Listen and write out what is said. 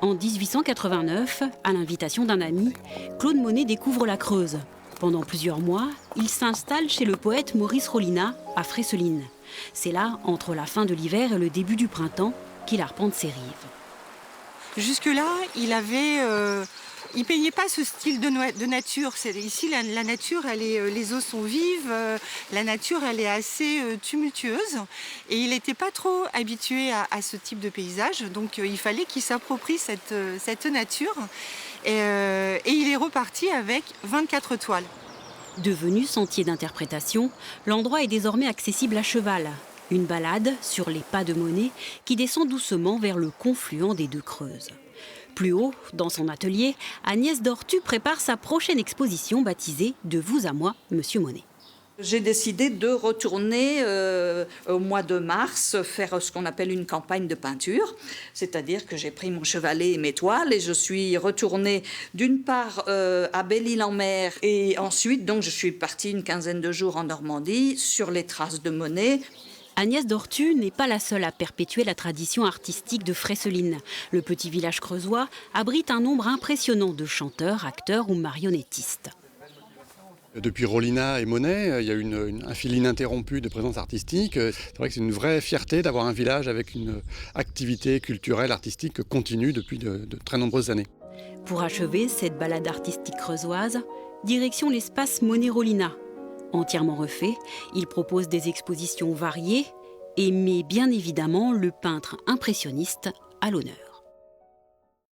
En 1889, à l'invitation d'un ami, Claude Monet découvre la Creuse. Pendant plusieurs mois, il s'installe chez le poète Maurice Rollinat à Fresselines. C'est là, entre la fin de l'hiver et le début du printemps, qu'il arpente ses rives. Jusque-là, il peignait pas ce style de nature. Ici, la nature, les eaux sont vives, la nature, elle est assez tumultueuse. Et il n'était pas trop habitué à ce type de paysage. Donc, il fallait qu'il s'approprie cette nature. Et il est reparti avec 24 toiles. Devenu sentier d'interprétation, l'endroit est désormais accessible à cheval. Une balade sur les pas de Monet qui descend doucement vers le confluent des deux Creuses. Plus haut, dans son atelier, Agnès Dortu prépare sa prochaine exposition baptisée « De vous à moi, Monsieur Monet ». J'ai décidé de retourner au mois de mars faire ce qu'on appelle une campagne de peinture. C'est-à-dire que j'ai pris mon chevalet et mes toiles et je suis retournée d'une part à Belle-Île-en-Mer et ensuite donc je suis partie une quinzaine de jours en Normandie sur les traces de Monet. Agnès Dortu n'est pas la seule à perpétuer la tradition artistique de Fresselines. Le petit village creusois abrite un nombre impressionnant de chanteurs, acteurs ou marionnettistes. Depuis Rollinat et Monet, il y a un fil ininterrompu de présence artistique. C'est vrai que c'est une vraie fierté d'avoir un village avec une activité culturelle, artistique continue depuis de très nombreuses années. Pour achever cette balade artistique creusoise, direction l'espace Monet-Rollinat. Entièrement refait, il propose des expositions variées et met bien évidemment le peintre impressionniste à l'honneur.